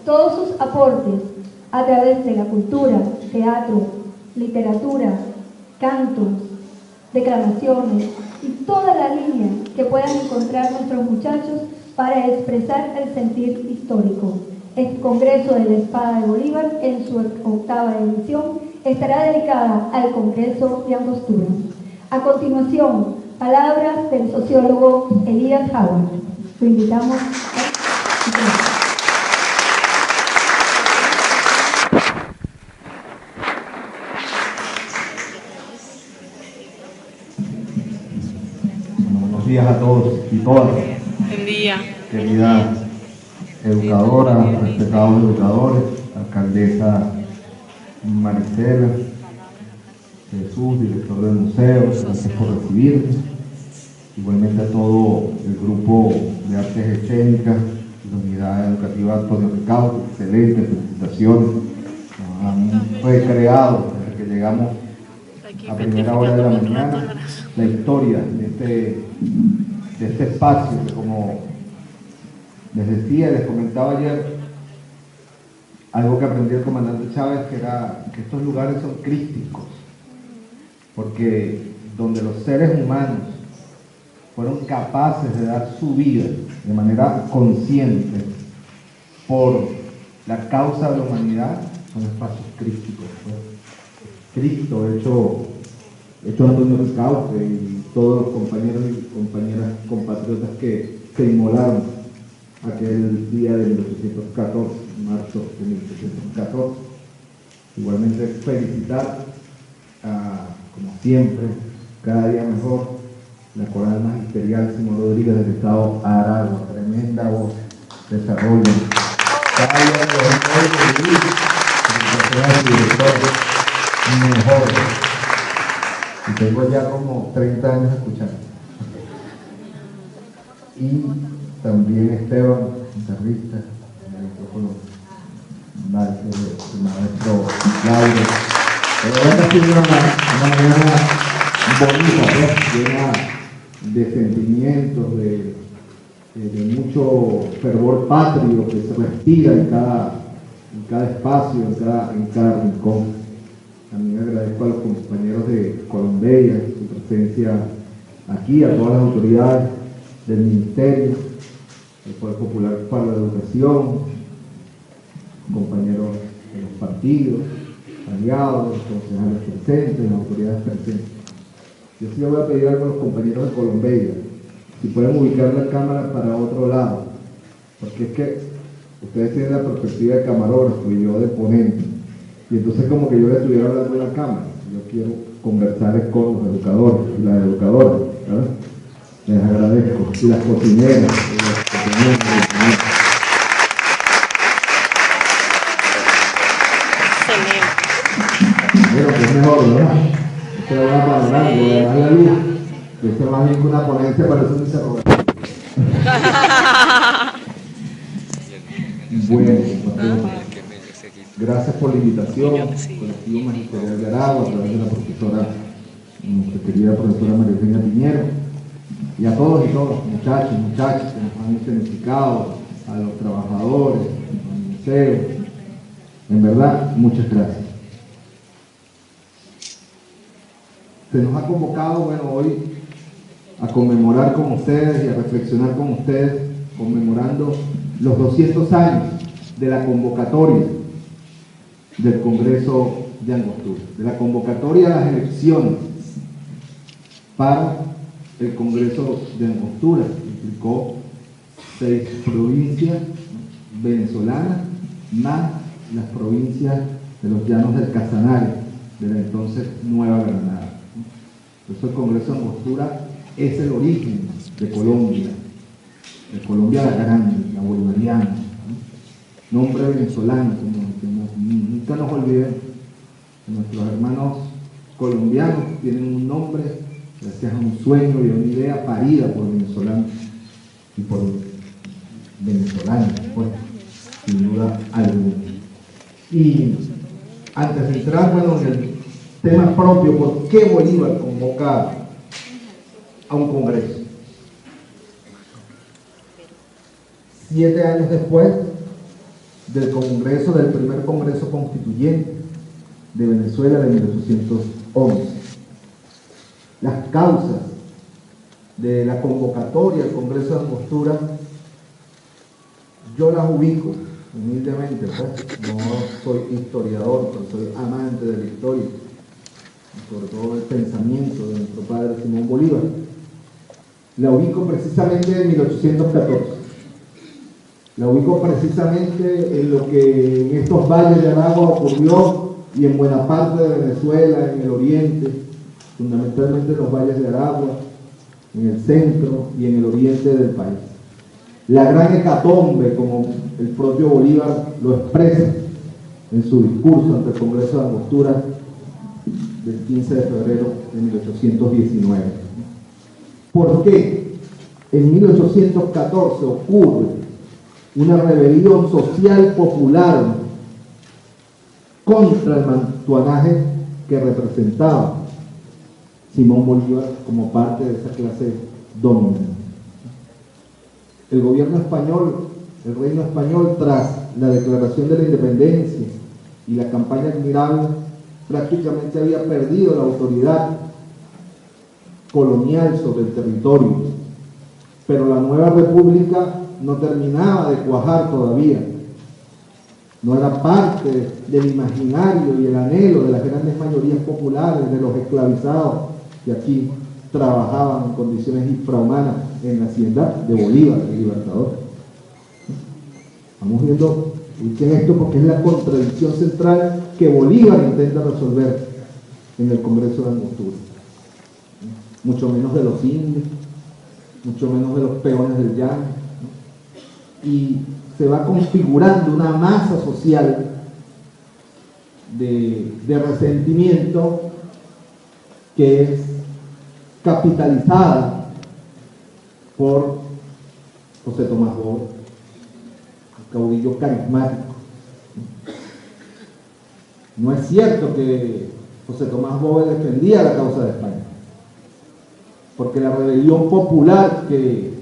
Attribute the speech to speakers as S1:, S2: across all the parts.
S1: Todos sus aportes a través de la cultura, teatro, literatura, cantos, declamaciones y toda la línea que puedan encontrar nuestros muchachos para expresar el sentir histórico. El Congreso de la Espada de Bolívar, en su 8ª edición, estará dedicada al Congreso de Angostura. A continuación, palabras del sociólogo Elías Howard. Lo invitamos a...
S2: Buenos días a todos y todas.
S3: Buen día.
S2: Querida educadora, respetados educadores, alcaldesa Maricela, Jesús, director del museo, gracias por recibirme. Igualmente a todo el grupo de artes escénicas, la unidad educativa Antonio Ricardo, excelente, felicitaciones. Nos han recreado desde que llegamos a primera hora de la mañana la historia de este espacio que, como les decía, les comentaba ayer, algo que aprendí el comandante Chávez, que era que estos lugares son crísticos, porque donde los seres humanos fueron capaces de dar su vida de manera consciente por la causa de la humanidad, son espacios crísticos. Cristo, hecho Antonio Ricaurte y todos los compañeros y compañeras compatriotas que se inmolaron aquel día de 1814, marzo de 1814. Igualmente felicitar como siempre, cada día mejor, la coral magisterial Simón Rodríguez del Estado Aragua, tremenda voz, desarrollo. Cada día mejor. Y tengo ya como 30 años escuchando. Y también Esteban, guitarrista, el micrófono, el maestro Claudio. Pero esta ha sido una mañana bonita, llena de sentimientos, de mucho fervor patrio que se respira en cada espacio, en cada rincón. También agradezco a los compañeros de Colombia, su presencia aquí, a todas las autoridades del Ministerio, el Poder Popular para la Educación, compañeros de los partidos, aliados, concejales presentes, las autoridades presentes. Yo sí le voy a pedir algo a los compañeros de Colombia, si pueden ubicar la cámara para otro lado, porque es que ustedes tienen la perspectiva de camarógrafo y yo de ponente, y entonces como que yo les estuviera hablando en la cámara. Yo quiero conversar con los educadores y las educadoras, ¿verdad? Les agradezco, y las cocineras, Bueno, que es mejor, ¿verdad? Esto lo va a valorar, lo de dar la luz. Esto es más bien que una ponencia para eso se roba. Bueno, gracias por la invitación, Colectivo Magisterial de Aragua, a través de la profesora, nuestra querida profesora María Eugenia Piñero, y a todos y todas, muchachos que nos han significado, a los trabajadores, al museo. En verdad, muchas gracias. Se nos ha convocado, bueno, hoy a conmemorar con ustedes y a reflexionar con ustedes, conmemorando los 200 años de la convocatoria del Congreso de Angostura, de la convocatoria a las elecciones para el Congreso de Angostura, que implicó 6 provincias venezolanas, más las provincias de los Llanos del Casanare, de la entonces Nueva Granada. Por eso el Congreso de Angostura es el origen de Colombia la grande, la bolivariana, ¿no? Nombre venezolano, nunca nos olvidemos que nuestros hermanos colombianos tienen un nombre gracias a un sueño y a una idea parida por venezolanos y por venezolanos, pues, sin duda alguna. Y antes de entrar, bueno, en el tema propio, ¿por qué Bolívar convoca a un congreso? 7 años después del primer Congreso Constituyente de Venezuela de 1811. Las causas de la convocatoria al Congreso de Angostura, yo las ubico humildemente, pues, no soy historiador, pero soy amante de la historia, sobre todo el pensamiento de nuestro padre Simón Bolívar. La ubico precisamente en 1814. La ubico precisamente en lo que en estos valles de Aragua ocurrió y en buena parte de Venezuela, en el oriente, fundamentalmente en los valles de Aragua, en el centro y en el oriente del país. La gran hecatombe, como el propio Bolívar lo expresa en su discurso ante el Congreso de Angostura del 15 de febrero de 1819. ¿Por qué en 1814 ocurre una rebelión social popular contra el mantuanaje que representaba Simón Bolívar como parte de esa clase dominante? El gobierno español, el reino español, tras la declaración de la independencia y la campaña admirable, prácticamente había perdido la autoridad colonial sobre el territorio, pero la nueva república no terminaba de cuajar todavía, no era parte del imaginario y el anhelo de las grandes mayorías populares, de los esclavizados que aquí trabajaban en condiciones infrahumanas en la hacienda de Bolívar, el Libertador. Vamos viendo esto porque es la contradicción central que Bolívar intenta resolver en el Congreso de Angostura. Mucho menos de los indios, mucho menos de los peones del llano, y se va configurando una masa social de resentimiento que es capitalizada por José Tomás Bóveda, un caudillo carismático. No es cierto que José Tomás Bóveda defendía la causa de España, porque la rebelión popular que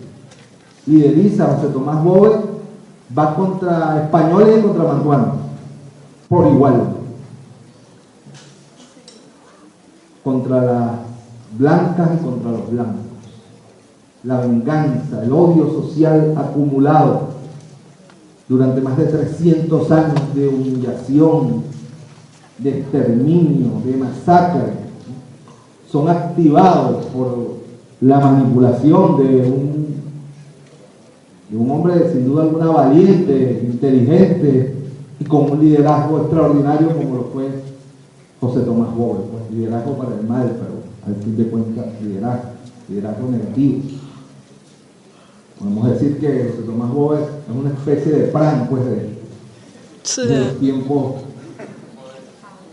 S2: lideriza José Tomás Bóveda va contra españoles y contra mantuanos, por igual, contra las blancas y contra los blancos. La venganza, el odio social acumulado durante más de 300 años de humillación, de exterminio, de masacre, son activados por la manipulación de un hombre sin duda alguna valiente, inteligente y con un liderazgo extraordinario como lo fue José Tomás Bóveda. Pues, liderazgo para el mal, pero al fin de cuentas liderazgo negativo. Podemos decir que José Tomás Bóveda es una especie de Pran, pues, de los tiempos,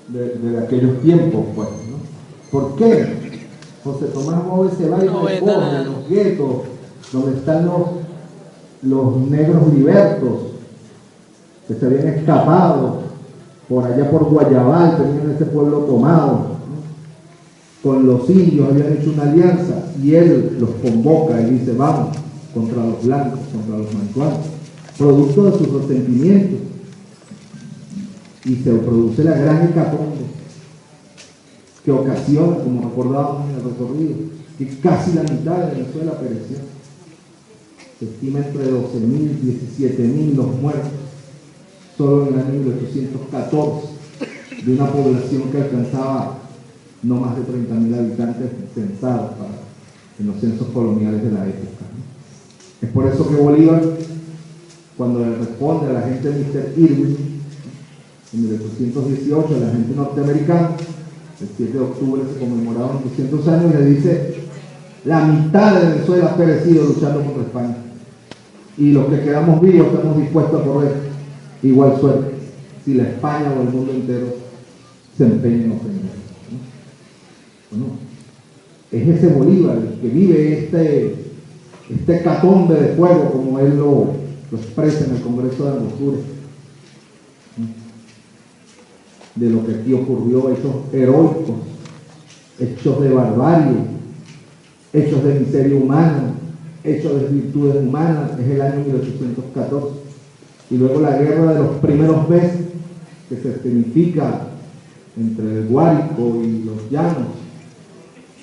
S2: de aquellos tiempos, pues, ¿no? ¿Por qué? José Tomás Bóveda se va y recoge en los guetos, donde están los negros libertos, que se habían escapado por allá por Guayabal, tenían ese pueblo tomado, ¿no? Con los indios habían hecho una alianza, y él los convoca y dice: vamos contra los blancos, contra los mantuanos, producto de sus resentimientos, y se produce la gran hecatombe que ocasiona, como recordábamos en el recorrido, que casi la mitad de Venezuela pereció. Se estima entre 12.000 y 17.000 los muertos solo en el año 1814, de una población que alcanzaba no más de 30.000 habitantes censados en los censos coloniales de la época. Es por eso que Bolívar, cuando le responde a la gente de Mr. Irwin en 1818, a la gente norteamericana, el 7 de octubre se conmemoraban 200 años, y le dice: la mitad de Venezuela ha perecido luchando contra España, y los que quedamos vivos estamos dispuestos a correr igual suerte si la España o el mundo entero se empeña en ofender. Bueno, es ese Bolívar el que vive este hecatombe de fuego, como él lo expresa en el Congreso de Angostura, de lo que aquí ocurrió, hechos heroicos, hechos de barbarie, hechos de miseria humana, hechos de virtudes humanas. Es el año 1814, y luego la guerra de los primeros meses, que se escenifica entre el Guárico y los llanos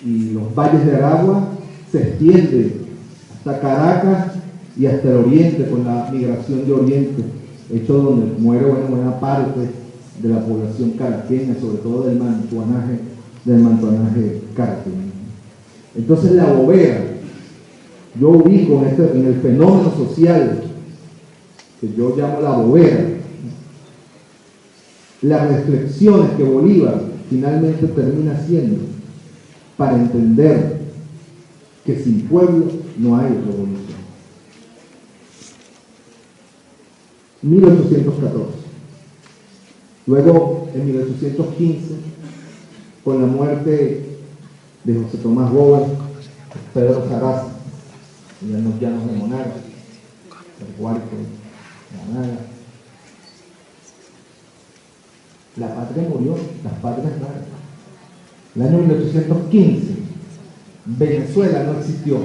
S2: y los valles de Aragua, se extiende hasta Caracas y hasta el oriente, con la migración de oriente, hecho donde muere buena parte de la población caraqueña, sobre todo del mantuanaje caraqueño. Entonces la bobera, yo ubico en el fenómeno social que yo llamo la bobera, las reflexiones que Bolívar finalmente termina haciendo para entender que sin pueblo no hay revolución. 1814. Luego, en 1815, con la muerte de José Tomás Boves, Pedro Saraza, ya en los llanos de Monaga, el Guárico, Monaga, la patria murió, las patrias mueren. El año 1815, Venezuela no existió,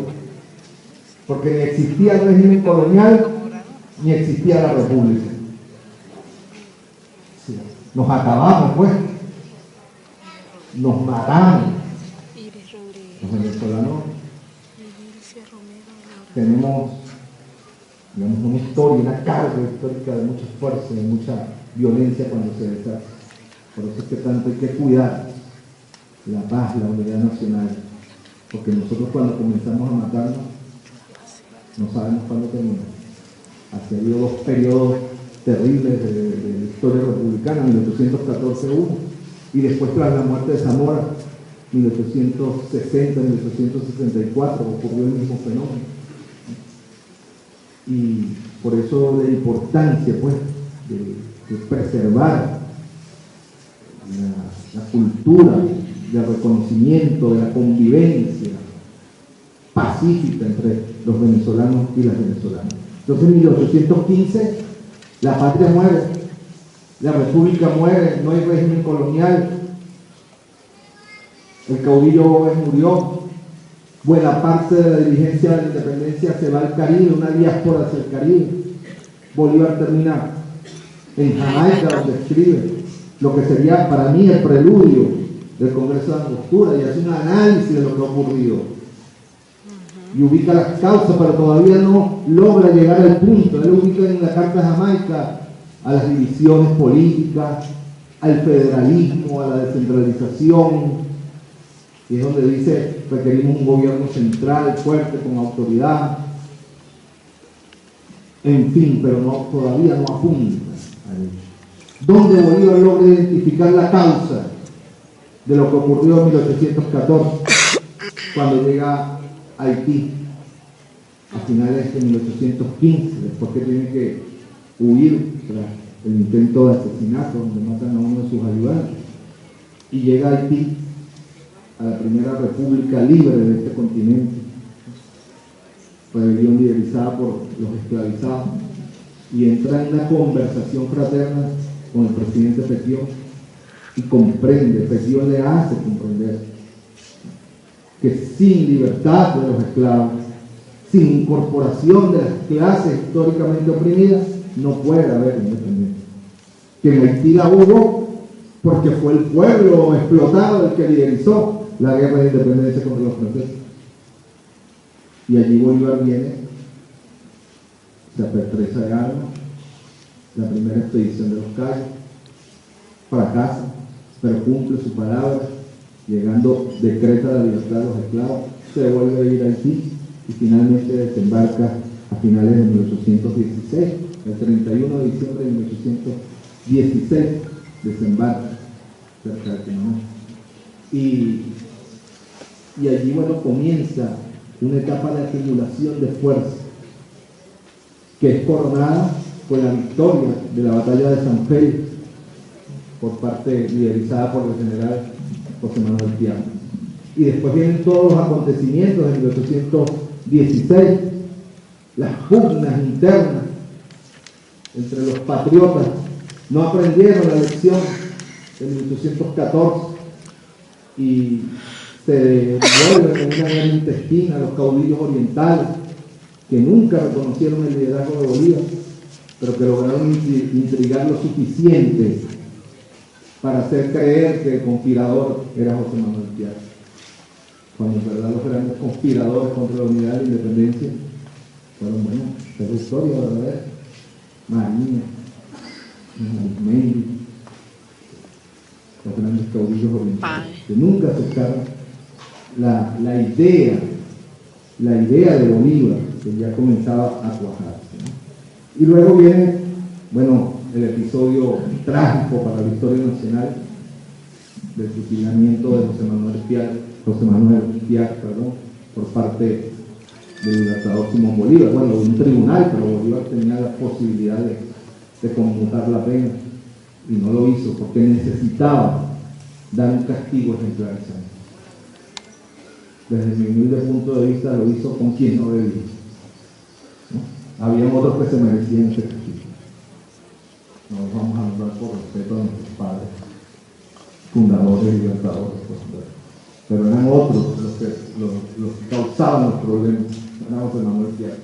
S2: porque ni existía el régimen colonial, ni existía la república. Sí, nos acabamos, pues. Nos matamos. Los venezolanos tenemos, digamos, una historia, una carga histórica de mucha fuerza y mucha violencia cuando se deshace. Por eso es que tanto hay que cuidar la paz, la unidad nacional, porque nosotros cuando comenzamos a matarnos no sabemos cuándo termina. Así ha habido dos periodos terribles de la historia republicana, 1814-1, y después tras la muerte de Zamora, 1860-1864, ocurrió el mismo fenómeno. Y por eso la importancia, pues, de preservar la cultura del reconocimiento, de la convivencia pacífica entre los venezolanos y las venezolanas. Entonces, en 1815, la patria muere, la república muere, no hay régimen colonial, el caudillo Boves murió, buena parte de la dirigencia de la independencia se va al Caribe, una diáspora hacia el Caribe. Bolívar termina en Jamaica, donde escribe lo que sería para mí el preludio del Congreso de Angostura, y hace un análisis de lo que ha ocurrido y ubica las causas, pero todavía no logra llegar al punto. Él ubica en la Carta de Jamaica a las divisiones políticas, al federalismo, a la descentralización, y es donde dice: requerimos un gobierno central fuerte, con autoridad, en fin, pero todavía no apunta a ello. ¿Dónde Bolívar logra identificar la causa de lo que ocurrió en 1814, cuando llega a Haití, a finales de 1815, después que tiene que huir tras el intento de asesinato, donde matan a uno de sus ayudantes, y llega a Haití, a la primera república libre de este continente, rebelión liderizada por los esclavizados, y entra en una conversación fraterna con el presidente Petión, y comprende, Petión le hace comprender que sin libertad de los esclavos, sin incorporación de las clases históricamente oprimidas, no puede haber independencia. Que en Haití la hubo porque fue el pueblo explotado el que liderizó la guerra de independencia contra los franceses. Y allí Bolívar viene, se apertreza de armas, la primera expedición de los Cayos, fracasa, pero cumple su palabra, llegando, decreta la libertad de los esclavos, se vuelve a ir a Haití y finalmente desembarca a finales de 1816, el 31 de diciembre de 1816 desembarca cerca de Timaná. Y allí, bueno, comienza una etapa de acumulación de fuerza que es coronada por la victoria de la batalla de San Félix por parte liderizada por el general José Manuel Piano. Y después vienen todos los acontecimientos de 1816, las pugnas internas entre los patriotas. No aprendieron la lección de 1814 y se devuelven en una guerra intestina a los caudillos orientales, que nunca reconocieron el liderazgo de Bolívar, pero que lograron intrigar lo suficiente para hacer creer que el conspirador era José Manuel Piar. Cuando en verdad los grandes conspiradores contra la unidad de la independencia fueron, bueno, esta es la historia, ¿verdad? Marina, Arismendi, los grandes caudillos orientales, que nunca aceptaron la idea de Bolívar, que ya comenzaba a cuajarse, ¿no? Y luego viene, bueno, el episodio trágico para la historia nacional del fusilamiento de José Manuel Piar, por parte del libertador Simón Bolívar. Bueno, de un tribunal, pero Bolívar tenía la posibilidad de conmutar la pena y no lo hizo porque necesitaba dar un castigo ejemplar. Desde mi humilde punto de vista lo hizo con quien no debía, ¿no? Habían otros que se merecían ese castigo. Nos vamos a nombrar por respeto a nuestros padres, fundadores y libertadores, pero eran otros los que causaban los problemas. Era José Manuel Piar.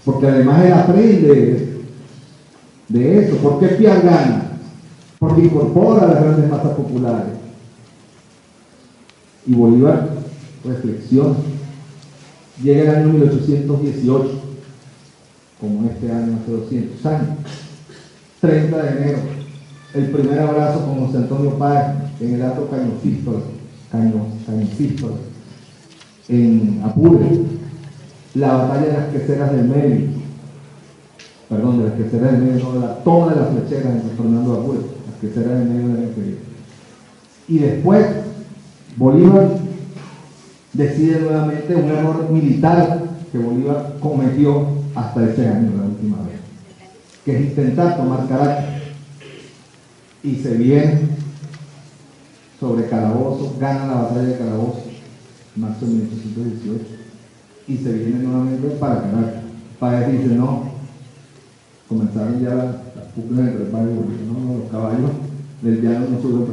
S2: Porque además él aprende de eso. ¿Por qué Piar gana? Porque incorpora a las grandes masas populares. Y Bolívar reflexiona. Llega el año 1818, como este año hace 200 años. 30 de enero, el primer abrazo con José Antonio Páez en el Alto Cañofístola, en Apure, la batalla de las queseras del medio, de las queseras del medio, no, de la toma de las flecheras en San Fernando de Apure, las queseras del medio de la inferior. Y después, Bolívar decide nuevamente un error militar que Bolívar cometió hasta ese año, la última vez, que es intentar tomar Caracas, y se viene sobre Calabozo, gana la batalla de Calabozo en marzo de 1818 y se viene nuevamente para Caracas. Páez dice no, comenzaron ya las pugnas entre Páez y Bolívar, no, los caballos del llano no suben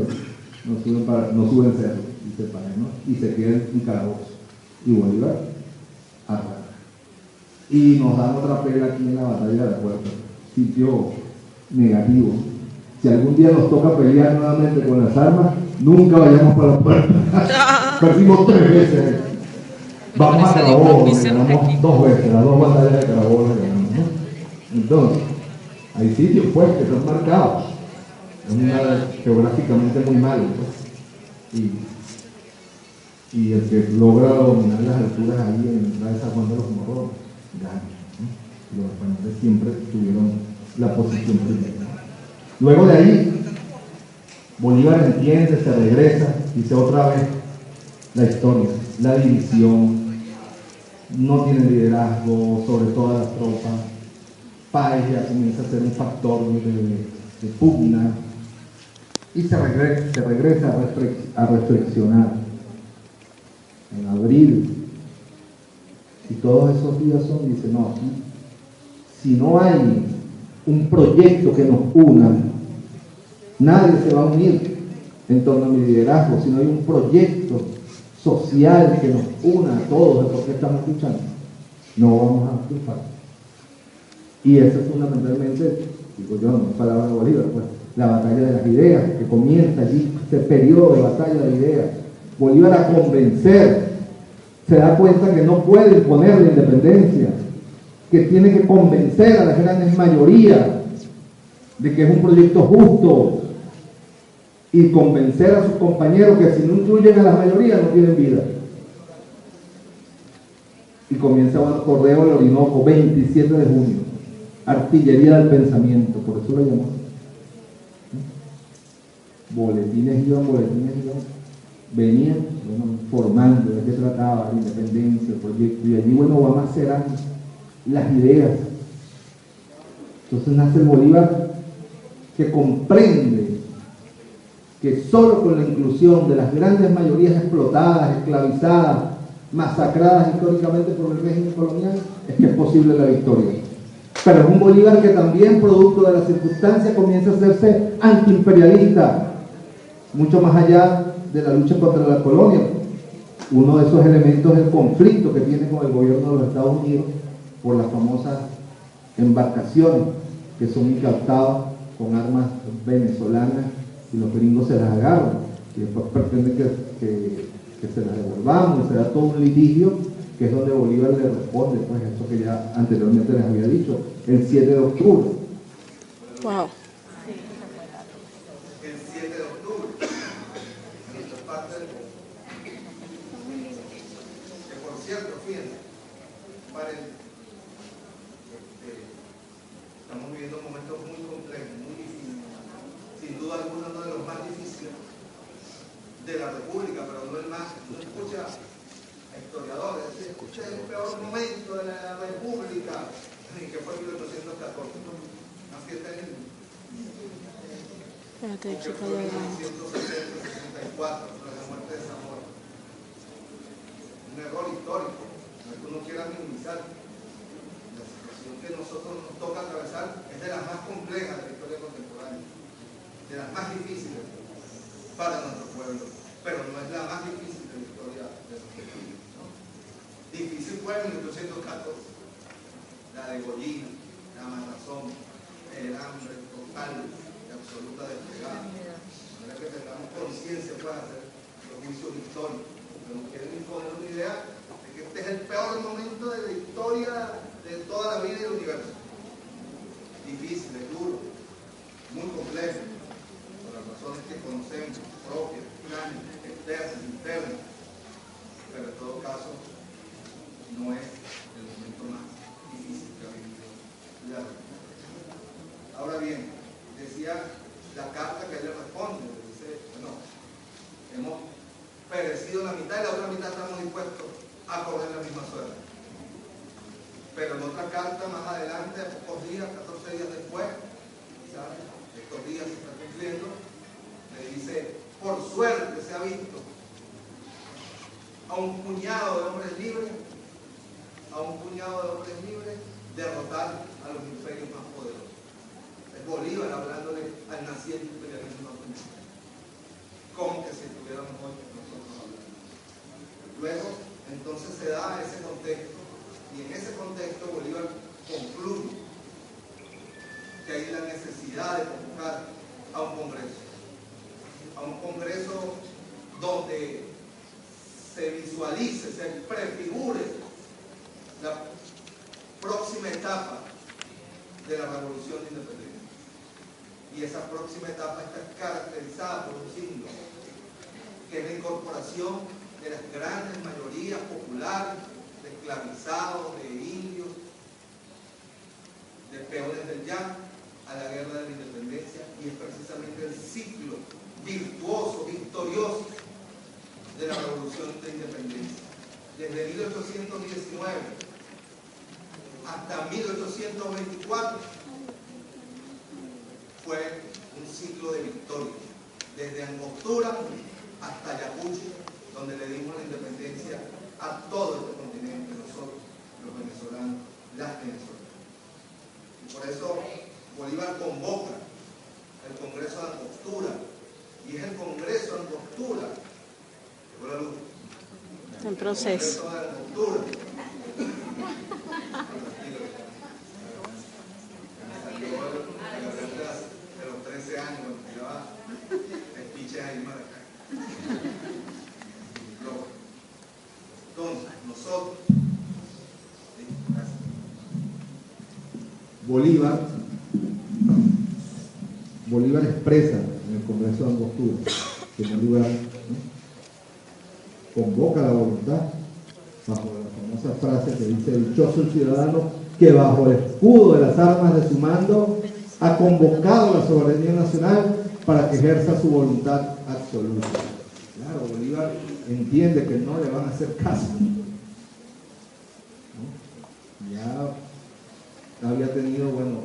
S2: cerro, dice Páez, ¿no? Y se queda en Calabozo y Bolívar arranca. Y nos dan otra pega aquí en la batalla de la Puerta, sitio negativo. Si algún día nos toca pelear nuevamente con las armas, nunca vayamos para la Puerta. Perdimos 3 veces. Vamos a Carabobo, ganamos 2 veces, las 2 batallas de Carabobo las ganamos, ¿no? Entonces, hay sitios pues que son marcados. Es una geográficamente muy malo, pues. Y el que logra dominar las alturas ahí en la entrada de San Juan de los Morros gana, ¿no? Los españoles siempre tuvieron la posición primera. Luego de ahí, Bolívar entiende, se regresa, dice otra vez la historia, la división, no tiene liderazgo sobre todas las tropas, Páez ya comienza a ser un factor de pugna, y se regresa a reflexionar en abril, y todos esos días dice, no, si no hay un proyecto que nos una, nadie se va a unir en torno a mi liderazgo. Si no hay un proyecto social que nos una a todos de por qué estamos luchando, no vamos a triunfar. Y eso es fundamentalmente, digo yo, no es palabra de Bolívar, pues, la batalla de las ideas, que comienza allí, este periodo de batalla de ideas. Bolívar a convencer, se da cuenta que no puede imponer la independencia, que tiene que convencer a las grandes mayorías de que es un proyecto justo y convencer a sus compañeros que si no incluyen a las mayorías no tienen vida. Y comienza un correo al Orinoco, 27 de junio, artillería del pensamiento, por eso lo llamó. Boletines iban, venían, bueno, formando de qué trataba la independencia, el proyecto, y allí, bueno, va macerando las ideas. Entonces nace el Bolívar que comprende que solo con la inclusión de las grandes mayorías explotadas, esclavizadas, masacradas históricamente por el régimen colonial, es que es posible la victoria. Pero es un Bolívar que también, producto de las circunstancias, comienza a hacerse antiimperialista, mucho más allá de la lucha contra la colonia. Uno de esos elementos es el conflicto que tiene con el gobierno de los Estados Unidos por las famosas embarcaciones que son incautadas con armas venezolanas y los gringos se las agarran y después pretenden que se las devolvamos y se da todo un litigio, que es donde Bolívar le responde, pues eso que ya anteriormente les había dicho, el 7 de octubre.
S3: Wow.
S2: El 7 de octubre. Esto es parte del... Que por cierto, fíjense, estamos viviendo momentos muy complejos, muy difíciles. Sin duda alguna uno de los más difíciles de la República, pero no el más. Uno escucha a historiadores, escucha el peor momento de la República, que fue 1814. Así está en el...
S3: Espérate,
S2: que fue 1964, tras la muerte de Zamora. Un error histórico, no es que uno quiera minimizar. La situación que nosotros nos toca atravesar es de las más complejas de la historia contemporánea, de las más difíciles para nuestro pueblo, pero no es la más difícil de la historia de nuestro país, ¿no? Difícil fue en 1814, la degollina, la matazón, el hambre total y absoluta desplegada. Para que tengamos conciencia para hacer los juicios históricos, pero nos quieren imponer una idea de que este es el peor momento de la historia de toda la vida y del universo. Difícil, es duro, muy complejo, por las razones que conocemos, propias, externas, internas, pero en todo caso no es el momento más difícil que ha vivido la República. Ahora bien, decía la carta que él le responde, dice, bueno, hemos perecido la mitad y la otra mitad estamos dispuestos a correr la misma suerte. Pero en otra carta más adelante, a pocos días, 14 días después, ¿sabes? Estos días se está cumpliendo, le dice, por suerte se ha visto a un puñado de hombres libres, derrotar a los imperios más poderosos. Es Bolívar hablándole al naciente imperialismo norteamericano, como que si estuviéramos hoy nosotros hablando. Luego, entonces se da ese contexto, y en ese contexto Bolívar concluye que hay la necesidad de convocar a un congreso donde se visualice, se prefigure la próxima etapa de la revolución de independencia. Y esa próxima etapa está caracterizada por un signo, que es la incorporación de las grandes mayorías populares, de esclavizados, de indios, de peones del llano, a la guerra de la independencia, y es precisamente el ciclo virtuoso, victorioso de la revolución de independencia. Desde 1819 hasta 1824 fue un ciclo de victoria, desde Angostura hasta Ayacucho, donde le dimos la independencia a todo este continente, nosotros, los venezolanos, las venezolanas. Y por eso Bolívar convoca el Congreso de Angostura, y es el Congreso de Angostura, llegó la luz,
S3: En proceso.
S2: El Congreso de Angostura, de los 13 años, cuando llevaba espiches ahí en Maracay. Entonces, nosotros, Bolívar expresa en el Congreso de Angostura, en primer lugar, ¿no? Convoca la voluntad bajo la famosa frase que dice: dichoso el ciudadano que bajo el escudo de las armas de su mando ha convocado la soberanía nacional para que ejerza su voluntad absoluta. Claro, Bolívar entiende que no le van a hacer caso, ¿no? Ya había tenido, bueno,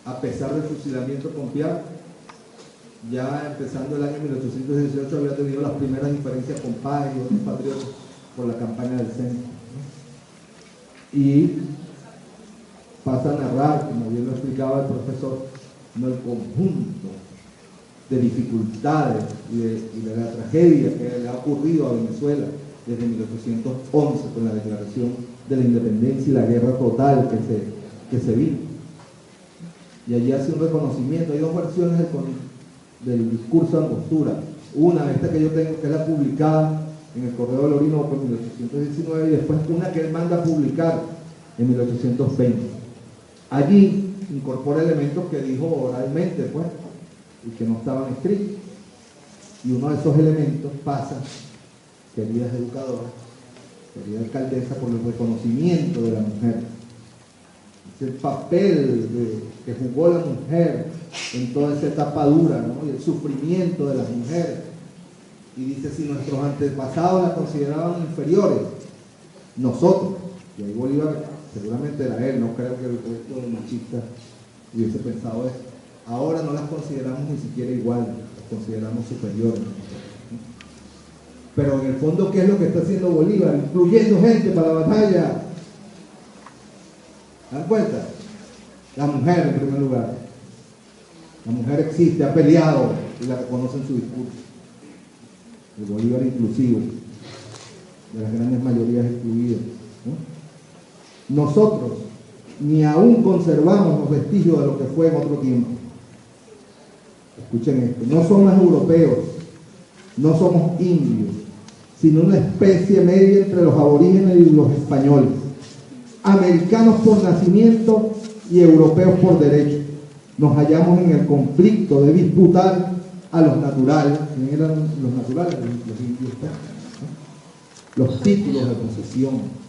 S2: a pesar del fusilamiento con Piar, ya empezando el año 1818 había tenido las primeras diferencias con Páez y otros patriotas por la campaña del centro, ¿no? Y pasa a narrar, como bien lo explicaba el profesor, ¿no?, el conjunto de dificultades y de la tragedia que le ha ocurrido a Venezuela desde 1811 con la declaración de la independencia y la guerra total que se vino. y allí hace un reconocimiento. Hay dos versiones del discurso de Angostura. Una, esta que yo tengo, que es la publicada en el Correo del Orinoco en 1819, y después una que él manda a publicar en 1820. Allí incorpora elementos que dijo oralmente, pues, y que no estaban escritos. Y uno de esos elementos pasa, queridas educadoras, querida alcaldesa, por el reconocimiento de la mujer. Es el papel que jugó la mujer en toda esa etapa dura, ¿no? Y el sufrimiento de las mujeres. Y dice, si nuestros antepasados las consideraban inferiores, nosotros, y ahí Bolívar seguramente era él, no creo que el resto de machistas hubiese pensado eso, ahora no las consideramos ni siquiera iguales, las consideramos superiores. Pero en el fondo, ¿qué es lo que está haciendo Bolívar? Incluyendo gente para la batalla. ¿Se dan cuenta? La mujer, en primer lugar. La mujer existe, ha peleado, y la reconoce en su discurso. El Bolívar inclusivo, de las grandes mayorías excluidas, ¿no? Nosotros ni aún conservamos los vestigios de lo que fue en otro tiempo. Escuchen esto, no somos europeos, no somos indios, sino una especie media entre los aborígenes y los españoles, americanos por nacimiento y europeos por derecho. Nos hallamos en el conflicto de disputar a los naturales. ¿Quién eran los naturales? Los indios, ¿no? Los títulos de posesión.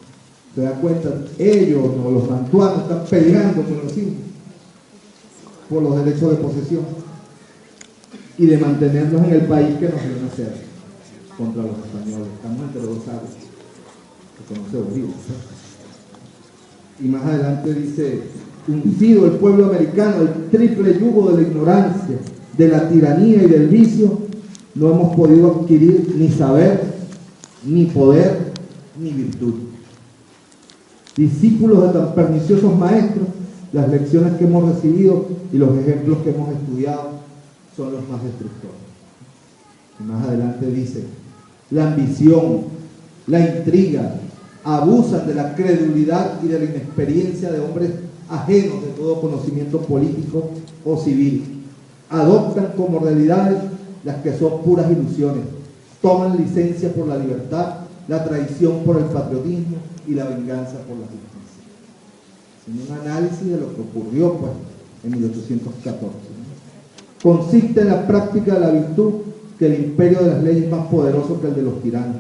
S2: ¿Se dan cuenta? Ellos, ¿no? Los mantuanos, están peleando con los indios por los derechos de posesión y de mantenernos en el país que nos vio nacer contra los españoles. Estamos entre dos aguas, que conoce Bolívar. Y más adelante dice, uncido el pueblo americano, el triple yugo de la ignorancia, de la tiranía y del vicio, no hemos podido adquirir ni saber, ni poder, ni virtud. Discípulos de tan perniciosos maestros, las lecciones que hemos recibido y los ejemplos que hemos estudiado son los más destructores. Y más adelante dice, la ambición, la intriga, abusan de la credulidad y de la inexperiencia de hombres ajenos de todo conocimiento político o civil. Adoptan como realidades las que son puras ilusiones. Toman licencia por la libertad, la traición por el patriotismo y la venganza por la justicia. Es un análisis de lo que ocurrió, pues, en 1814. ¿No? Consiste en la práctica de la virtud que el imperio de las leyes es más poderoso que el de los tiranos,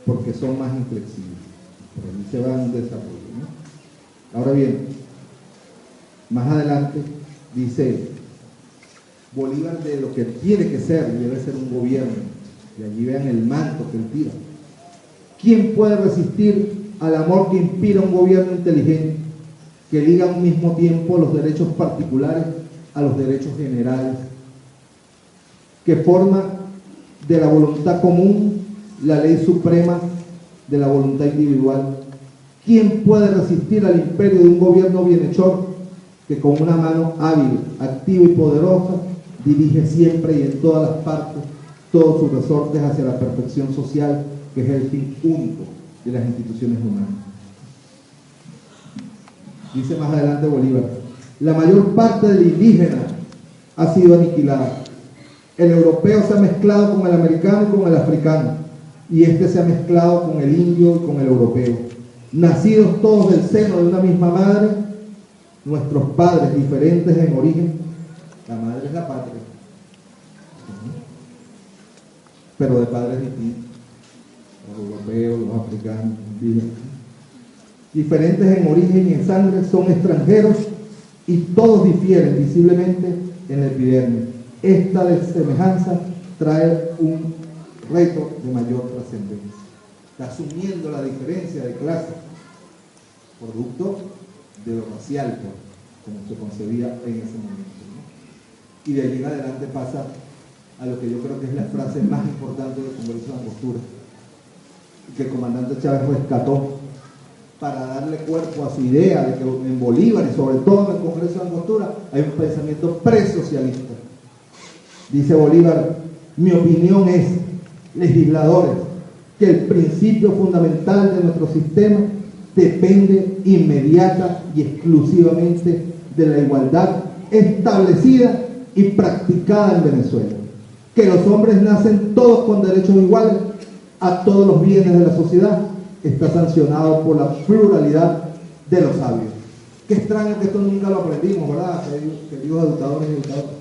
S2: porque son más inflexibles. Por ahí se va un desarrollo, ¿no? Ahora bien, más adelante dice Bolívar de lo que tiene que ser, y debe ser un gobierno, y allí vean el manto que él tira. ¿Quién puede resistir al amor que inspira un gobierno inteligente, que liga a un mismo tiempo los derechos particulares a los derechos generales, que forma de la voluntad común la ley suprema de la voluntad individual? ¿Quién puede resistir al imperio de un gobierno bienhechor que con una mano hábil, activa y poderosa dirige siempre y en todas las partes todos sus resortes hacia la perfección social, que es el fin único de las instituciones humanas? Dice más adelante Bolívar, la mayor parte del indígena ha sido aniquilada. El europeo se ha mezclado con el americano y con el africano, y este se ha mezclado con el indio y con el europeo. Nacidos todos del seno de una misma madre, nuestros padres diferentes en origen, la madre es la patria, pero de padres distintos, los europeos, los africanos, los indígenas, diferentes en origen y en sangre, son extranjeros y todos difieren visiblemente en el epidermis. Esta desemejanza trae un reto de mayor trascendencia. Está asumiendo la diferencia de clase, producto de lo racial, como se concebía en ese momento, ¿no? Y de allí en adelante pasa a lo que yo creo que es la frase más importante del Congreso de Angostura, que el comandante Chávez rescató para darle cuerpo a su idea de que en Bolívar y sobre todo en el Congreso de Angostura hay un pensamiento presocialista. Dice Bolívar, mi opinión es, legisladores, que el principio fundamental de nuestro sistema depende inmediata y exclusivamente de la igualdad establecida y practicada en Venezuela. Que los hombres nacen todos con derechos iguales a todos los bienes de la sociedad, está sancionado por la pluralidad de los sabios. Qué extraño que esto nunca lo aprendimos, ¿verdad? Queridos educadores y educadoras.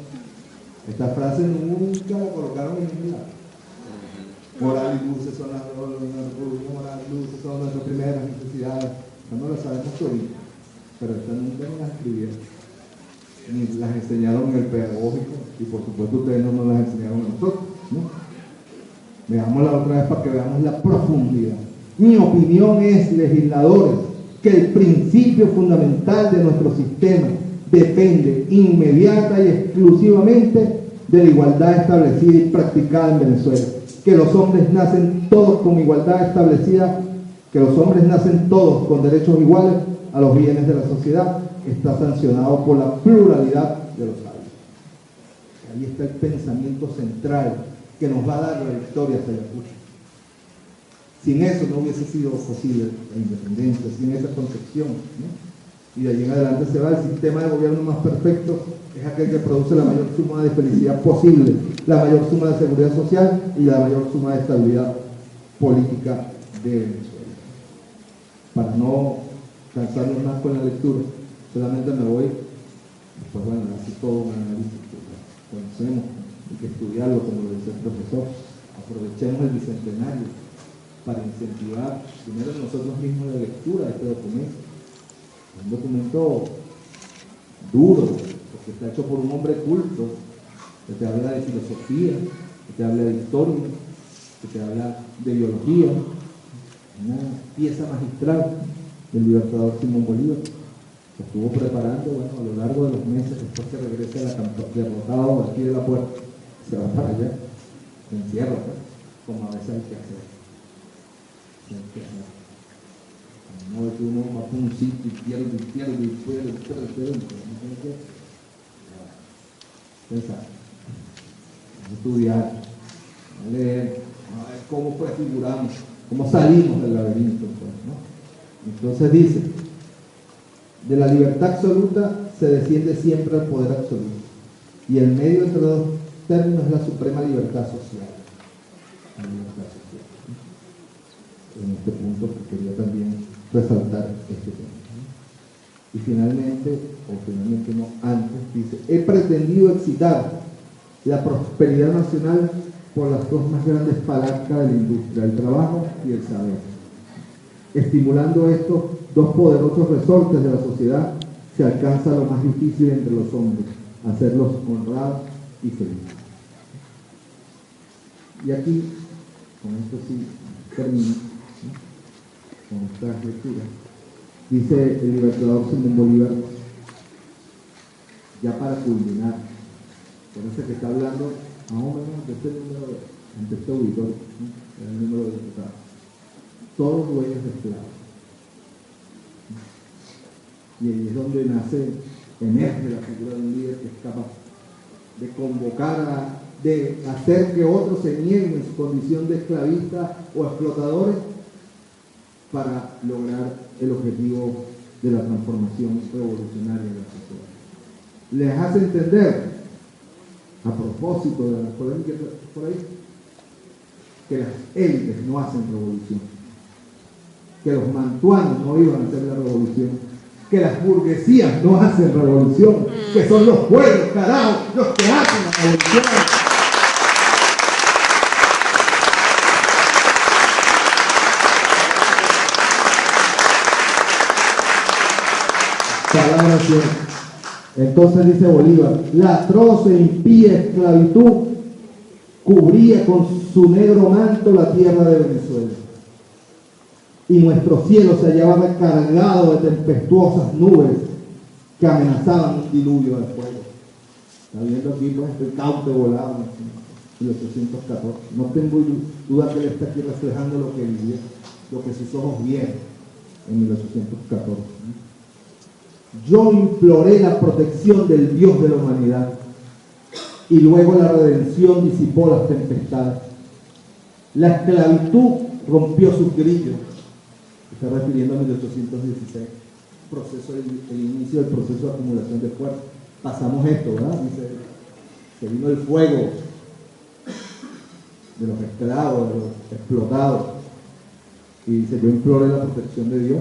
S2: Esta frase nunca la colocaron en ningún lado. Moral y luces son moral y luces son nuestras primeras necesidades. No las sabemos todavía, pero esta nunca nos las escribieron. Ni las enseñaron en el pedagógico, y por supuesto ustedes no nos las enseñaron a nosotros, ¿no? Veámosla otra vez para que veamos la profundidad. Mi opinión es, legisladores, que el principio fundamental de nuestro sistema depende inmediata y exclusivamente de la igualdad establecida y practicada en Venezuela. Que los hombres nacen todos con igualdad establecida, que los hombres nacen todos con derechos iguales a los bienes de la sociedad, está sancionado por la pluralidad de los sabios. Ahí está el pensamiento central que nos va a dar la victoria hacia Ayacucho. Sin eso no hubiese sido posible la independencia, sin esa concepción, ¿no? Y de allí en adelante se va. El sistema de gobierno más perfecto es aquel que produce la mayor suma de felicidad posible, la mayor suma de seguridad social y la mayor suma de estabilidad política de Venezuela. Para no cansarnos más con la lectura, solamente me voy, pues bueno, así todo un análisis que conocemos, hay que estudiarlo, como lo dice el profesor. Aprovechemos el bicentenario para incentivar primero nosotros mismos la lectura de este documento. Un documento duro, porque está hecho por un hombre culto, que te habla de filosofía, que te habla de historia, que te habla de biología, una pieza magistral del libertador Simón Bolívar, que estuvo preparando, bueno, a lo largo de los meses, después que regresa a la campaña, derrotado aquí de la puerta, se va para allá, se encierra, pues, como a veces hay que hacer. No es que uno va por un sitio y pierde, pensar, estudiar, leer, a ver cómo prefiguramos, cómo salimos del laberinto, pues, ¿no? Entonces dice, de la libertad absoluta se desciende siempre al poder absoluto, y el medio entre los dos términos es la suprema libertad social. La libertad social. En este punto quería también resaltar este tema. Y finalmente no, antes dice, he pretendido excitar la prosperidad nacional por las dos más grandes palancas de la industria, el trabajo y el saber. Estimulando estos dos poderosos resortes de la sociedad, se alcanza lo más difícil entre los hombres, hacerlos honrados y felices. Y aquí, con esto sí termino, ¿no? Con esta lectura, dice el libertador Simón Bolívar, ya para culminar, por eso que está hablando más o menos de este número, ante este auditorio, ¿no? El número de diputados, todos dueños de esclavos. Y ahí es donde emerge la figura de un líder que es capaz de convocar, de hacer que otros se nieguen en su condición de esclavistas o explotadores para lograr el objetivo de la transformación revolucionaria de la sociedad. Les hace entender, a propósito de la polémica por ahí, que las élites no hacen revolución, que los mantuanos no iban a hacer la revolución, que las burguesías no hacen revolución, que son los pueblos, carajo, los que hacen la revolución. Palabra cierta. Entonces dice Bolívar, la atroz e impía esclavitud cubría con su negro manto la tierra de Venezuela, y nuestro cielo se hallaba cargado de tempestuosas nubes que amenazaban un diluvio de fuego. Está viendo aquí, pues, el caute volado en 1814. No tengo duda que él está aquí reflejando lo que vivió, lo que sus ojos vieron en 1814. Yo imploré la protección del Dios de la humanidad, y luego la redención disipó las tempestades. La esclavitud rompió sus grillos. Está refiriendo a 1816, el inicio del proceso de acumulación de fuerza.
S4: pasamos esto, ¿verdad? Dice, se vino el fuego de los esclavos, de los explotados. Y dice, yo imploré la protección de Dios.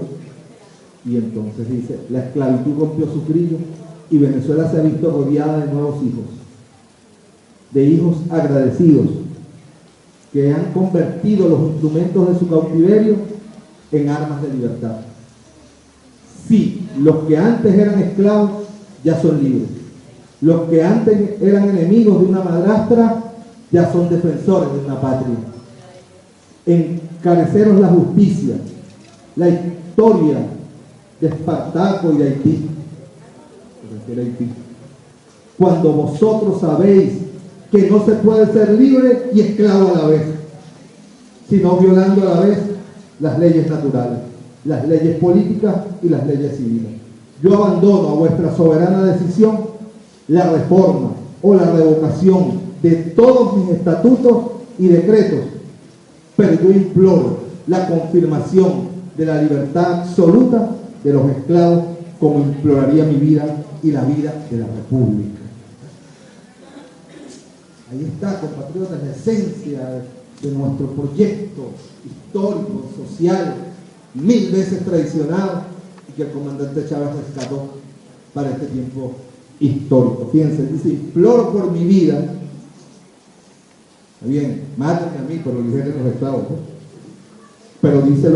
S4: Y entonces dice, la esclavitud rompió su grillo y Venezuela se ha visto rodeada de nuevos hijos, de hijos agradecidos, que han convertido los instrumentos de su cautiverio en armas de libertad. Sí, los que antes eran esclavos ya son libres. Los que antes eran enemigos de una madrastra ya son defensores de una patria. Encareceros la justicia, la historia de Espartaco y de Haití. Se refiere a Haití. Cuando vosotros sabéis que no se puede ser libre y esclavo a la vez, sino violando a la vez las leyes naturales, las leyes políticas y las leyes civiles. Yo abandono a vuestra soberana decisión la reforma o la revocación de todos mis estatutos y decretos, pero yo imploro la confirmación de la libertad absoluta de los esclavos, como imploraría mi vida y la vida de la República. Ahí está, compatriotas, la esencia de nuestro proyecto histórico, social, 1000 veces traicionado, y que el comandante Chávez rescató para este tiempo histórico. Fíjense, dice, imploro por mi vida, bien, mátenme a mí, pero liberen los esclavos, ¿no? Pero dice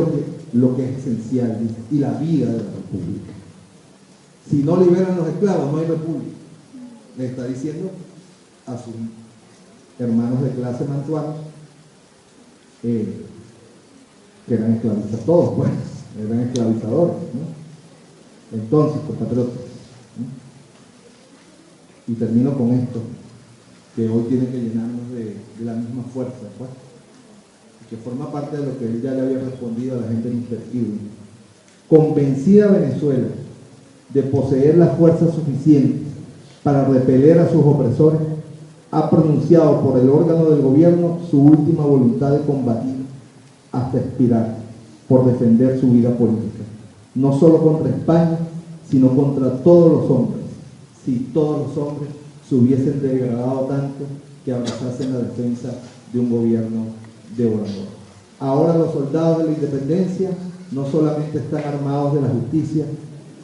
S4: lo que es esencial, dice, y la vida de la República. Si no liberan los esclavos, no hay República. Le está diciendo a sus hermanos de clase mantuanos, que eran esclavistas todos, pues, eran esclavizadores, ¿no? Entonces, compatriotas, ¿no? Y termino con esto, que hoy tiene que llenarnos de la misma fuerza, pues, que forma parte de lo que él ya le había respondido a la gente en Infertible. Convencida Venezuela de poseer la fuerza suficiente para repeler a sus opresores, ha pronunciado por el órgano del gobierno su última voluntad de combatir hasta expirar por defender su vida política, no solo contra España, sino contra todos los hombres, si todos los hombres se hubiesen degradado tanto que abrazasen la defensa de un gobierno devorador. Ahora los soldados de la independencia no solamente están armados de la justicia,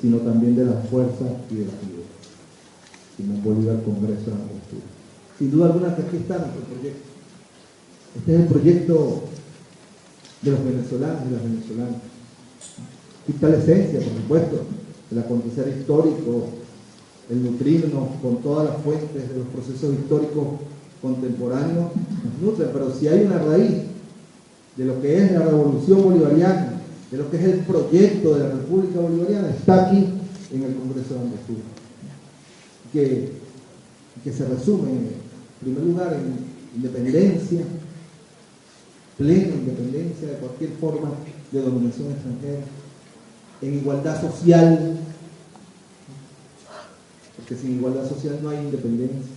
S4: sino también de las fuerzas y de la vida. Simón Bolívar, Congreso de la Angostura. Sin duda alguna que aquí está nuestro proyecto. Este es el proyecto de los venezolanos y las venezolanas. Aquí está la esencia, por supuesto, el acontecer histórico, el nutrirnos con todas las fuentes de los procesos históricos contemporáneos nos nutren, pero si hay una raíz de lo que es la revolución bolivariana, de lo que es el proyecto de la República Bolivariana, está aquí en el Congreso de Angostura, que se resume en primer lugar en independencia, plena independencia de cualquier forma de dominación extranjera, en igualdad social, porque sin igualdad social no hay independencia,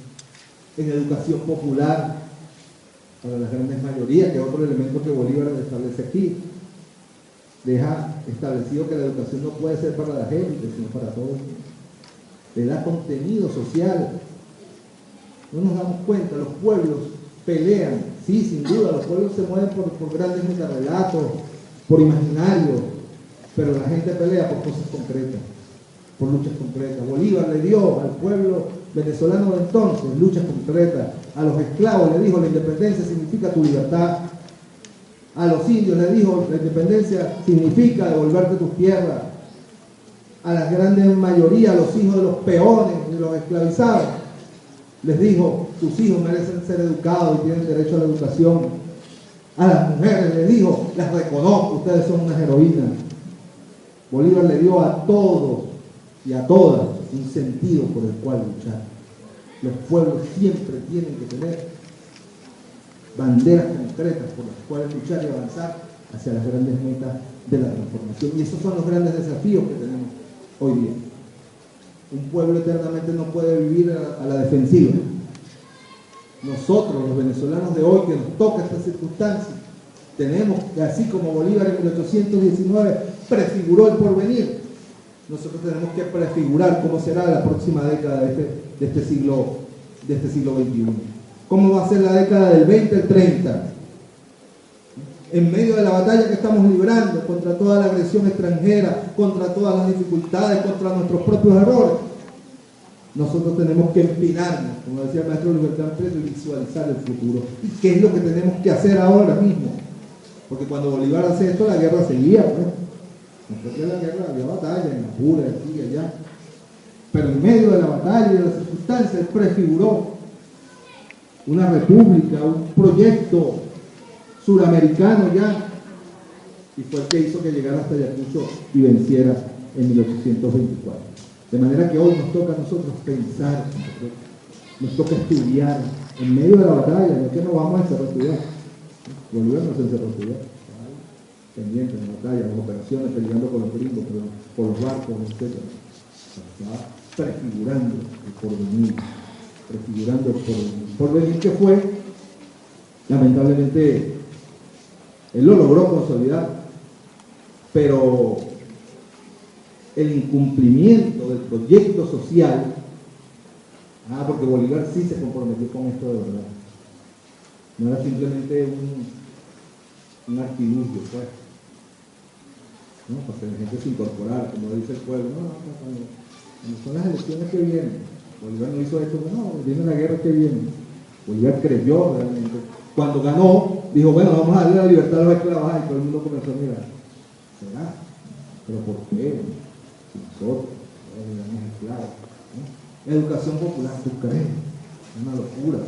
S4: en educación popular para las grandes mayorías, que es otro elemento que Bolívar establece aquí. Deja establecido que la educación no puede ser para la gente, sino para todos. Le da contenido social. No nos damos cuenta, los pueblos pelean, sí, sin duda, los pueblos se mueven por grandes metarrelatos, por imaginarios, pero la gente pelea por cosas concretas, por luchas concretas. Bolívar le dio al pueblo venezolano de entonces luchas concretas. A los esclavos le dijo, la independencia significa tu libertad. A los indios le dijo, la independencia significa devolverte tus tierras. A la gran mayoría, a los hijos de los peones, de los esclavizados, les dijo, tus hijos merecen ser educados y tienen derecho a la educación. A las mujeres les dijo, las reconozco, ustedes son unas heroínas. Bolívar le dio a todos y a todas un sentido por el cual luchar. Los pueblos siempre tienen que tener banderas concretas por las cuales luchar y avanzar hacia las grandes metas de la transformación. Y esos son los grandes desafíos que tenemos hoy día. Un pueblo eternamente no puede vivir a la defensiva. Nosotros, los venezolanos de hoy, que nos toca esta circunstancia, tenemos que, así como Bolívar en 1819 prefiguró el porvenir, nosotros tenemos que prefigurar cómo será la próxima década de este siglo XXI. ¿Cómo va a ser la década del 20 al 30? En medio de la batalla que estamos librando contra toda la agresión extranjera, contra todas las dificultades, contra nuestros propios errores, nosotros tenemos que empinarnos, como decía el maestro Libertad Preso, y visualizar el futuro. ¿Y qué es lo que tenemos que hacer ahora mismo? Porque cuando Bolívar hace esto, la guerra seguía, pues. Después de la guerra había batalla en Apure, aquí y allá. Pero en medio de la batalla y de las circunstancias, él prefiguró una república, un proyecto suramericano ya, y fue el que hizo que llegara hasta Ayacucho y venciera en 1824. De manera que hoy nos toca a nosotros pensar, nos toca estudiar en medio de la batalla, no es que nos vamos a encerrar a estudiar. Bolívar no se encerró a estudiar, pendiente en la batalla, en las operaciones, peleando con los gringos, por los barcos, etc. Estaba prefigurando el porvenir, porvenir que fue, lamentablemente, él lo logró consolidar, pero el incumplimiento del proyecto social, porque Bolívar sí se comprometió con esto de verdad, no era simplemente un artilugio, pues, ¿no? Para que la gente se incorporara, como dice el pueblo, cuando son las elecciones que vienen, Bolívar no hizo esto, no, viene la guerra que viene. Bolívar creyó realmente. Cuando ganó, dijo, bueno, vamos a darle la libertad a los esclavos, y todo el mundo comenzó a mirar, ¿será? ¿Pero por qué? Si nosotros éramos esclavos, ¿no? Educación popular, ¿tú crees? Es una locura.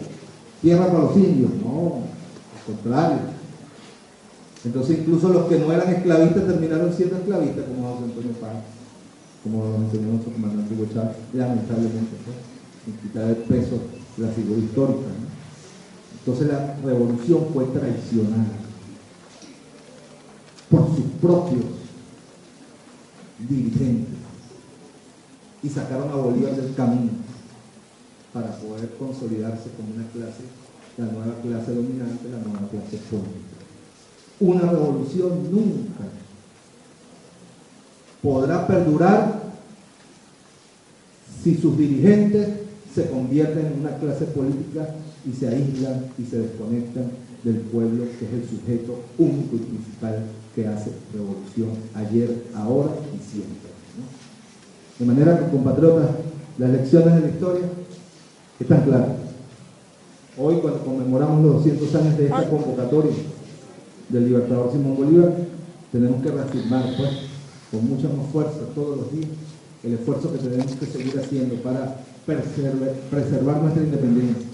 S4: Tierra para los indios, no, al contrario. Entonces incluso los que no eran esclavistas terminaron siendo esclavistas, como José Antonio Páez, como nos enseñó nuestro comandante Hugo Chávez, lamentablemente, pues, sin quitar el peso de la figura histórica, ¿no? Entonces la revolución fue traicionada por sus propios dirigentes y sacaron a Bolívar del camino para poder consolidarse como una clase, la nueva clase dominante, la nueva clase política. Una revolución nunca podrá perdurar si sus dirigentes se convierten en una clase política y se aíslan y se desconectan del pueblo, que es el sujeto único y principal que hace revolución ayer, ahora y siempre, ¿no? De manera que, compatriotas, las lecciones de la historia están claras. Hoy, cuando conmemoramos los 200 años de esta convocatoria del libertador Simón Bolívar, tenemos que reafirmar, pues, con mucha más fuerza todos los días, el esfuerzo que tenemos que seguir haciendo para preservar nuestra independencia,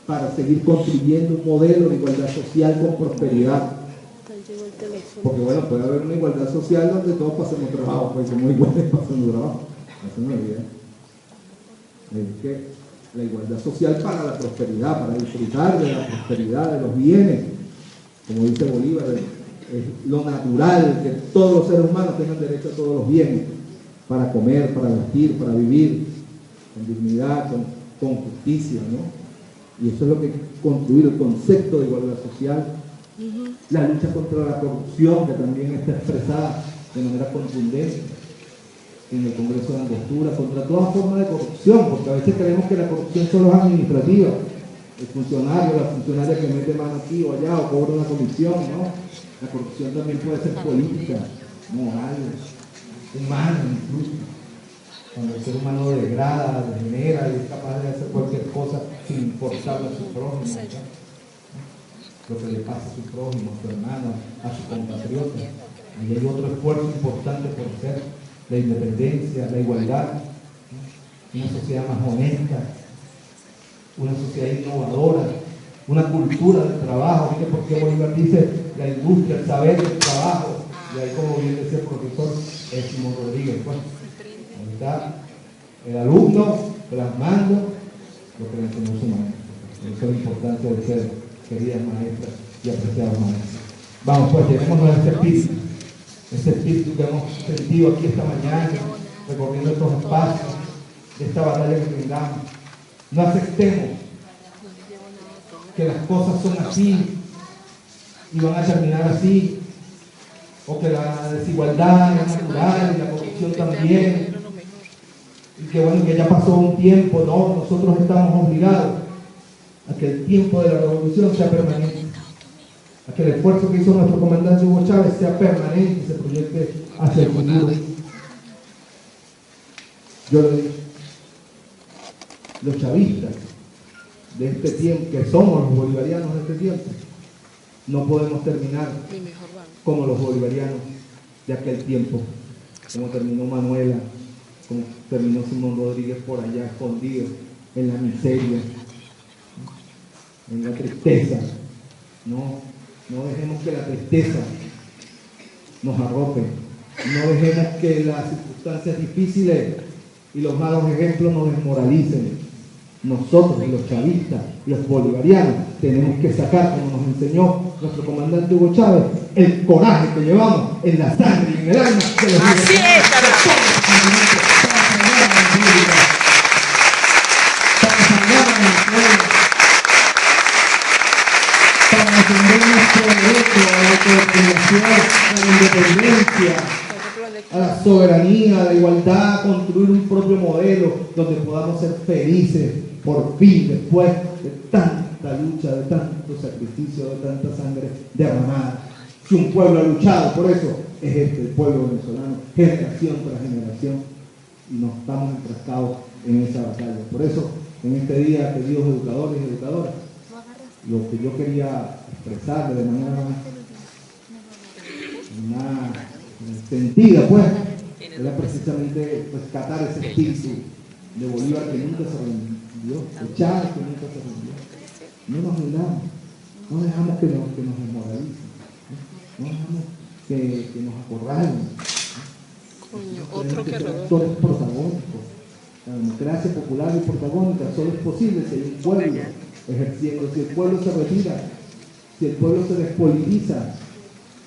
S4: para seguir construyendo un modelo de igualdad social con prosperidad. Porque bueno, puede haber una igualdad social donde todos pasemos trabajo, pues somos iguales pasando trabajo. Eso no es bien. Es que la igualdad social para la prosperidad, para disfrutar de la prosperidad, de los bienes, como dice Bolívar, es lo natural que todos los seres humanos tengan derecho a todos los bienes, para comer, para vestir, para vivir, con dignidad, con justicia, ¿no? Y eso es lo que hay que construir, el concepto de igualdad social, la lucha contra la corrupción, que también está expresada de manera contundente en el Congreso de Angostura, contra toda forma de corrupción, porque a veces creemos que la corrupción solo es administrativa, el funcionario, la funcionaria que mete mano aquí o allá o cobra una comisión, ¿no? La corrupción también puede ser política, moral, humana incluso. Cuando el ser humano degrada, degenera y es capaz de hacer cualquier cosa sin importarle a su prójimo, ¿no? Lo que le pasa a su prójimo, a su hermano, a su compatriota. Y hay otro esfuerzo importante por hacer: la independencia, la igualdad, ¿no? Una sociedad más honesta, una sociedad innovadora, una cultura del trabajo. ¿Viste por qué Bolívar dice la industria, el saber, el trabajo? Y ahí, como bien decía el profesor Simón Rodríguez, pues, ahí está el alumno plasmando lo que le enseñó su maestro. Eso es lo importante de ser, queridas maestras y apreciados maestros. Vamos, pues, llevémonos ese espíritu que hemos sentido aquí esta mañana, recorriendo estos espacios, de esta batalla que tengamos. No aceptemos que las cosas son así y van a terminar así, o que la desigualdad es natural y la corrupción revolución también, y que bueno, que ya pasó un tiempo, no, nosotros estamos obligados a que el tiempo de la revolución sea permanente, a que el esfuerzo que hizo nuestro comandante Hugo Chávez sea permanente y se proyecte hacia el futuro. Yo lo he dicho, los chavistas de este tiempo, que somos los bolivarianos de este tiempo, no podemos terminar como los bolivarianos de aquel tiempo, como terminó Manuela, como terminó Simón Rodríguez por allá escondido en la miseria, en la tristeza. No dejemos que la tristeza nos arrope, no dejemos que las circunstancias difíciles y los malos ejemplos nos desmoralicen. Nosotros, los chavistas, los bolivarianos, tenemos que sacar, como nos enseñó nuestro comandante Hugo Chávez, el coraje que llevamos en la sangre y en el alma de los
S3: Así es, carajo.
S4: Para defender nuestro derecho a la autodeterminación, a la independencia, a la soberanía, a la igualdad, a construir un propio modelo donde podamos ser felices por fin, después de tanta lucha, de tanto sacrificio, de tanta sangre derramada. Si un pueblo ha luchado por eso, es el pueblo venezolano, generación tras generación, y nos estamos enfrascados en esa batalla. Por eso, en este día, queridos educadores y educadoras, lo que yo quería expresar de manera más sentida, pues, era precisamente rescatar ese espíritu de Bolívar que nunca se rindió, de Chávez que nunca se rindió. No nos rindamos, no dejamos que nos desmoralicen, no dejamos que nos acorralen.
S3: Otro que rodó.
S4: Actores protagónicos. La democracia popular y protagónica solo es posible si hay un pueblo ejerciendo. Si el pueblo se retira, si el pueblo se despolitiza,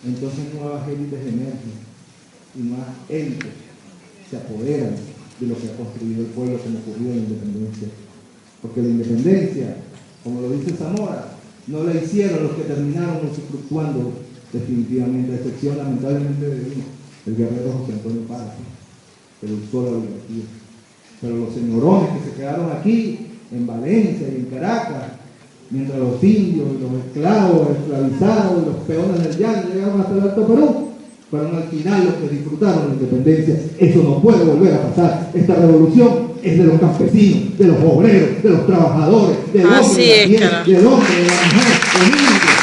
S4: entonces nuevas élites emergen y nuevas élites se apoderan de lo que ha construido el pueblo, como ocurrió en la independencia. Porque la independencia, como lo dice Zamora, no la hicieron los que terminaron usufructuando definitivamente, a excepción lamentablemente de uno, el guerrero José Antonio Paz, que lo usó la oligarquía. Pero los señorones que se quedaron aquí, en Valencia y en Caracas, mientras los indios y los esclavos esclavizados y los peones del llano llegaron hasta el Alto Perú, fueron al final los que disfrutaron la independencia. Eso no puede volver a pasar. Esta revolución es de los campesinos, de los obreros, de los trabajadores, del hombre de la tierra, del hombre, de la mujer, del indio.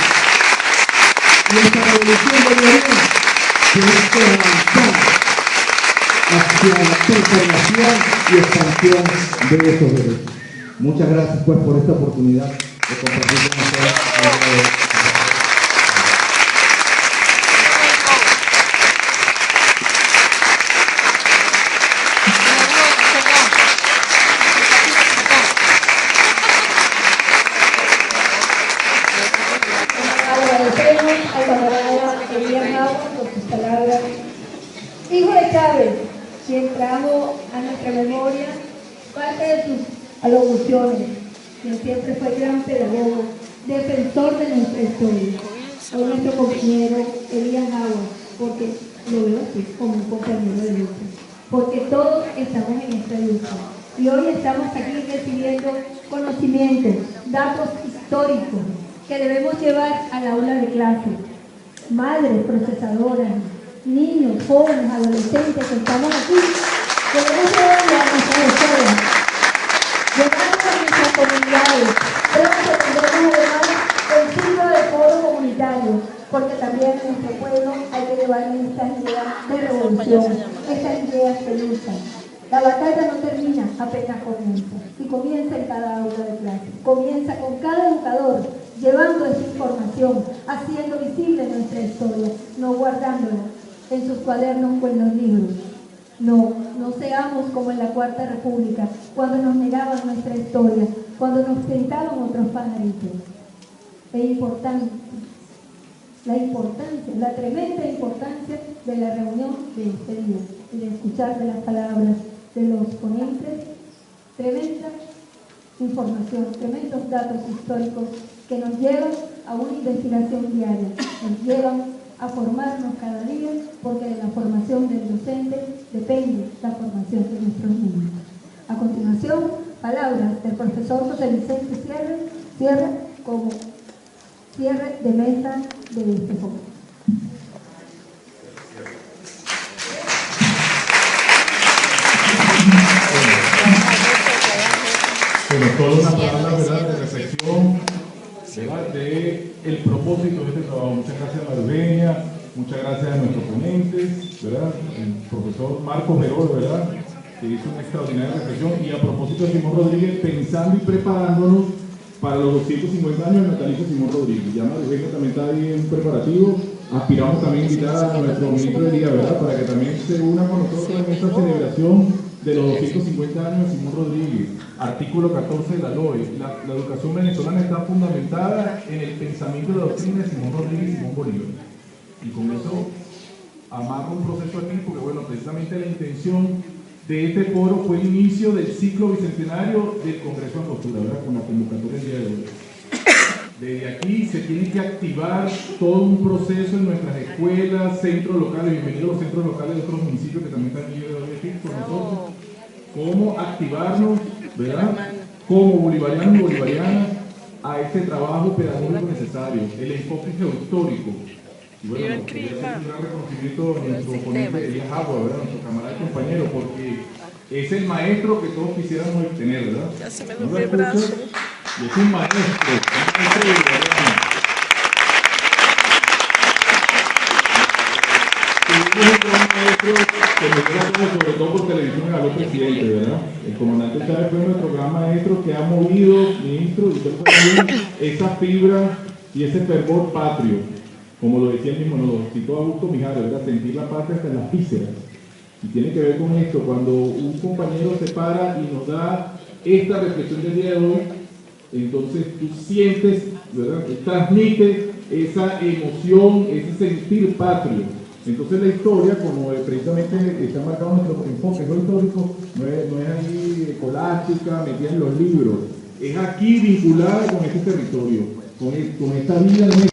S4: Y esta revolución bolivariana tiene que avanzar hacia la transformación y expansión de esos derechos. Muchas gracias pues por esta oportunidad de compartir con ustedes.
S1: Agradecemos al camarada Elías Aguas por sus palabras. Hijo de Chávez, quien trajo a nuestra memoria parte de sus alocuciones, quien siempre fue gran pedagogo, defensor de nuestra historia. Hoy nuestro compañero Elías Aguas, porque lo veo así, como un compañero de lucha, porque todos estamos en esta lucha. Y hoy estamos aquí recibiendo conocimientos, datos históricos que debemos llevar al aula de clase. Madres procesadoras, niños, jóvenes, adolescentes que estamos aquí, debemos llevarlo a nuestras escuelas, llevarlo a nuestras comunidades. Pronto tendremos además el ciclo de foro comunitario, porque también en nuestro pueblo hay que llevar estas ideas de revolución, estas ideas de lucha. La batalla no termina, apenas comienza. Y comienza en cada aula de clase. Comienza con cada educador llevando esa información, haciendo visible nuestra historia, no guardándola en sus cuadernos o en los libros. No seamos como en la Cuarta República, cuando nos negaban nuestra historia, cuando nos gritaban otros pajaritos. Es importante, la tremenda importancia de la reunión de este día y de escuchar de las palabras de los ponentes, tremenda información, tremendos datos históricos que nos llevan a una investigación diaria, nos llevan a formarnos cada día, porque de la formación del docente depende la formación de nuestros niños. A continuación, palabras del profesor José Vicente Sierra como cierre de mesa de este foro.
S5: Bueno, toda una palabra, ¿verdad?, de reflexión, ¿verdad?, de el propósito de este trabajo. Muchas gracias a Eugenia, muchas gracias a nuestros ponentes, ¿verdad?, el profesor Marcos Verón, ¿verdad?, que hizo una extraordinaria reflexión, y a propósito de Simón Rodríguez, pensando y preparándonos para los 250 años del natalicio de Simón Rodríguez. Ya Eugenia también está ahí en preparativo. Aspiramos también a invitar a nuestro ministro de Día, ¿verdad?, para que también se una con nosotros en esta celebración de los 250 años de Simón Rodríguez. Artículo 14 de la LOE. La educación venezolana está fundamentada en el pensamiento de la doctrina de Simón Rodríguez y Simón Bolívar. Y con eso amarro un proceso aquí, porque bueno, precisamente la intención de este foro fue el inicio del ciclo bicentenario del Congreso de Angostura, ¿verdad?, con la convocatoria del día de hoy. Desde aquí se tiene que activar todo un proceso en nuestras escuelas, centros locales. Bienvenidos a los centros locales de otros municipios que también están aquí con nosotros. Cómo activarnos, ¿verdad?, como bolivarianos y bolivarianas a este trabajo pedagógico necesario, el enfoque geohistórico. Y bueno, un gran reconocimiento a nuestro ponente Elías Agua, ¿verdad?, nuestro camarada y compañero, porque es el maestro que todos quisiéramos tener, ¿verdad?
S3: Ya se me durmió el brazo.
S5: Y es un maestro bolivariano. Tuvimos un gran maestro que nos dio sobre todo por televisión al presidente, ¿verdad? El comandante Chávez fue nuestro gran maestro que ha movido, ministro, y usted también, esa fibra y ese fervor patrio, como lo decía el mismo, nos lo citó Augusto Mijares, ¿verdad?, sentir la patria hasta en las vísceras. Y tiene que ver con esto, cuando un compañero se para y nos da esta reflexión del día de hoy, entonces tú sientes, ¿verdad?, transmite esa emoción, ese sentir patrio. Entonces la historia, como precisamente está marcado nuestro enfoque histórico, no es ahí escolástica, metida en los libros, es aquí vinculada con este territorio, con esta vida nuestra.